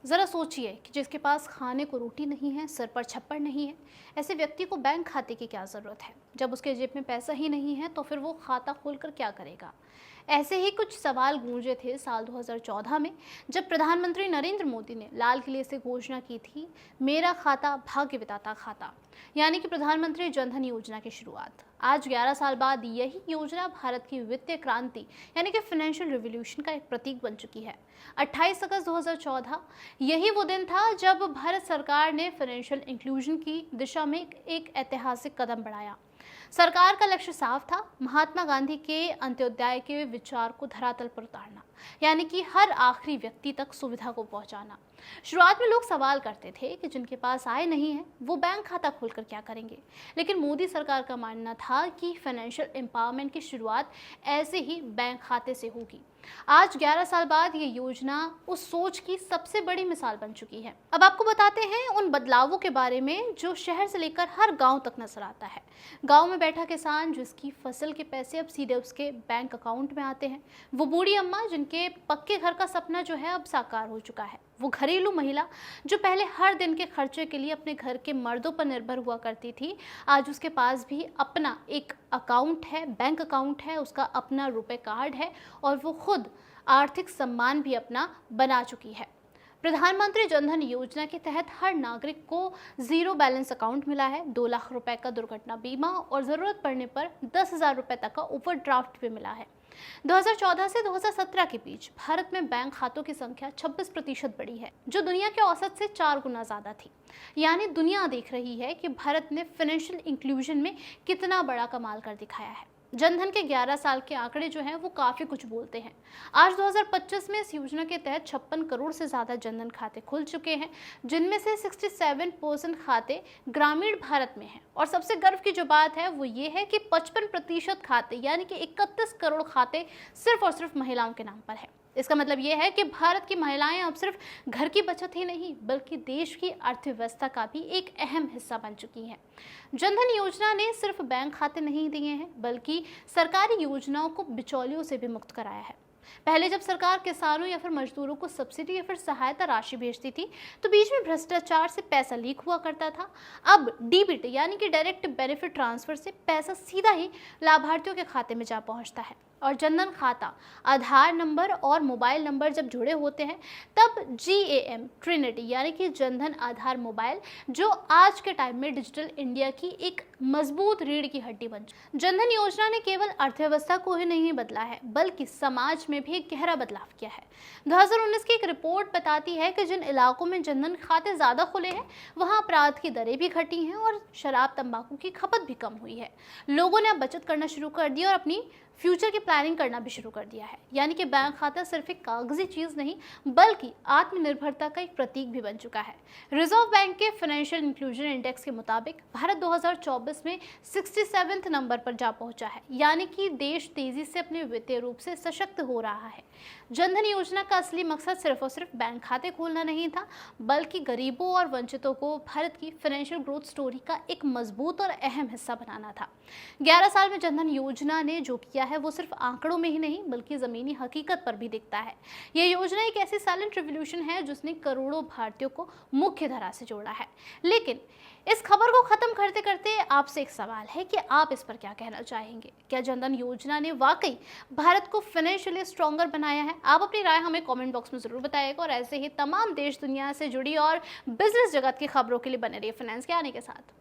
ज़रा सोचिए कि जिसके पास खाने को रोटी नहीं है, सिर पर छप्पड़ नहीं है, ऐसे व्यक्ति को बैंक खाते की क्या ज़रूरत है। जब उसके जेब में पैसा ही नहीं है तो फिर वो खाता खोलकर क्या करेगा। ऐसे ही कुछ सवाल गूंजे थे साल 2014 में, जब प्रधानमंत्री नरेंद्र मोदी ने लाल किले से घोषणा की थी, मेरा खाता भाग्य विधाता खाता, यानी कि प्रधानमंत्री जनधन योजना की शुरुआत। आज 11 साल बाद यही योजना भारत की वित्तीय क्रांति यानी कि फाइनेंशियल रिवॉल्यूशन का एक प्रतीक बन चुकी है। 28 अगस्त 2014 यही वो दिन था जब भारत सरकार ने फाइनेंशियल इंक्लूजन की दिशा में एक ऐतिहासिक कदम बढ़ाया। सरकार का लक्ष्य साफ था, महात्मा गांधी के अंत्योदय के विचार को धरातल पर उतारना, यानी कि हर आखिरी व्यक्ति तक सुविधा को पहुंचाना। शुरुआत में लोग सवाल करते थे कि जिनके पास आय नहीं है वो बैंक खाता खोलकर क्या करेंगे, लेकिन मोदी सरकार का मानना था कि फाइनेंशियल एम्पावरमेंट की शुरुआत ऐसे ही बैंक खाते से होगी। आज 11 साल बाद ये योजना उस सोच की सबसे बड़ी मिसाल बन चुकी है। अब आपको बताते हैं उन बदलावों के बारे में जो शहर से लेकर हर गांव तक नजर आता है। गांव में बैठा किसान जिसकी फसल के पैसे अब सीधे उसके बैंक अकाउंट में आते हैं, वो बूढ़ी अम्मा जिनके पक्के घर का सपना जो है अब साकार हो चुका है, वो घरेलू महिला जो पहले हर दिन के खर्चे के लिए अपने घर के मर्दों पर निर्भर हुआ करती थी, आज उसके पास भी अपना एक अकाउंट है, बैंक अकाउंट है, उसका अपना रुपए कार्ड है और वो खुद आर्थिक सम्मान भी अपना बना चुकी है। प्रधानमंत्री जनधन योजना के तहत हर नागरिक को जीरो बैलेंस अकाउंट मिला है, 2 लाख रुपए का दुर्घटना बीमा और जरूरत पड़ने पर 10,000 रुपए तक का ओवरड्राफ्ट भी मिला है। 2014 से 2017 के बीच भारत में बैंक खातों की संख्या 26% बढ़ी है, जो दुनिया के औसत से 4 गुना ज्यादा थी। यानी दुनिया देख रही है कि भारत ने फाइनेंशियल इंक्लूजन में कितना बड़ा कमाल कर दिखाया है। जनधन के 11 साल के आंकड़े जो हैं वो काफी कुछ बोलते हैं। आज 2025 में इस योजना के तहत 56 करोड़ से ज्यादा जनधन खाते खुल चुके हैं, जिनमें से 67% खाते ग्रामीण भारत में हैं। और सबसे गर्व की जो बात है वो ये है कि 55% खाते यानी कि 31 करोड़ खाते सिर्फ और सिर्फ महिलाओं के नाम पर है। इसका मतलब ये है कि भारत की महिलाएं अब सिर्फ घर की बचत ही नहीं बल्कि देश की अर्थव्यवस्था का भी एक अहम हिस्सा बन चुकी हैं। जनधन योजना ने सिर्फ बैंक खाते नहीं दिए हैं बल्कि सरकारी योजनाओं को बिचौलियों से भी मुक्त कराया है। पहले जब सरकार किसानों या फिर मजदूरों को सब्सिडी या फिर सहायता राशि भेजती थी तो बीच में भ्रष्टाचार से पैसा लीक हुआ करता था। अब डीबीटी यानी कि डायरेक्ट बेनिफिट ट्रांसफर से पैसा सीधा ही लाभार्थियों के खाते में जा पहुंचता है। और जनधन खाता, आधार नंबर और मोबाइल नंबर जब जुड़े होते हैं तब GAM ट्रिनिटी यानी कि जनधन आधार मोबाइल, जो आज के टाइम में डिजिटल इंडिया की एक मजबूत रीढ़ की हड्डी बन चुकी। जनधन योजना ने केवल अर्थव्यवस्था को ही नहीं बदला है बल्कि समाज में भी एक गहरा बदलाव किया है। 2019 की एक रिपोर्ट बताती है कि जिन इलाकों में जनधन खाते ज्यादा खुले हैं वहां अपराध की दरें भी घटी हैं और शराब तंबाकू की खपत भी कम हुई है। लोगों ने अब बचत करना शुरू कर दी और अपनी फ्यूचर की प्लानिंग करना भी शुरू कर दिया है। यानी कि बैंक खाता सिर्फ एक कागजी चीज नहीं बल्कि आत्मनिर्भरता का एक प्रतीक भी बन चुका है। रिजर्व बैंक के फाइनेंशियल इंक्लूजन इंडेक्स के मुताबिक भारत 2024 में 67वें नंबर पर जा पहुंचा है, यानी कि देश तेजी से अपने वित्तीय रूप से सशक्त हो रहा है। जनधन योजना का असली मकसद सिर्फ और सिर्फ बैंक खाते खोलना नहीं था बल्कि गरीबों और वंचितों को भारत की फाइनेंशियल ग्रोथ स्टोरी का एक मजबूत और अहम हिस्सा बनाना था। 11 साल में जनधन योजना ने जो किया है वो सिर्फ आंकड़ों में ही नहीं बल्कि जमीनी हकीकत पर भी दिखता है। यह योजना एक ऐसी साइलेंट रिवॉल्यूशन है जिसने करोड़ों भारतीयों को मुख्य धारा से जोड़ा है। लेकिन इस खबर को खत्म करते करते आपसे एक सवाल है कि आप इस पर क्या कहना चाहेंगे। क्या जनधन योजना ने वाकई भारत को फाइनेंशियली स्ट्रॉन्गर बनाया है? आप अपनी राय हमें कमेंट बॉक्स में जरूर बताइएगा और ऐसे ही तमाम देश दुनिया से जुड़ी और बिजनेस जगत की खबरों के लिए बने रहिए फाइनेंस के आने के साथ।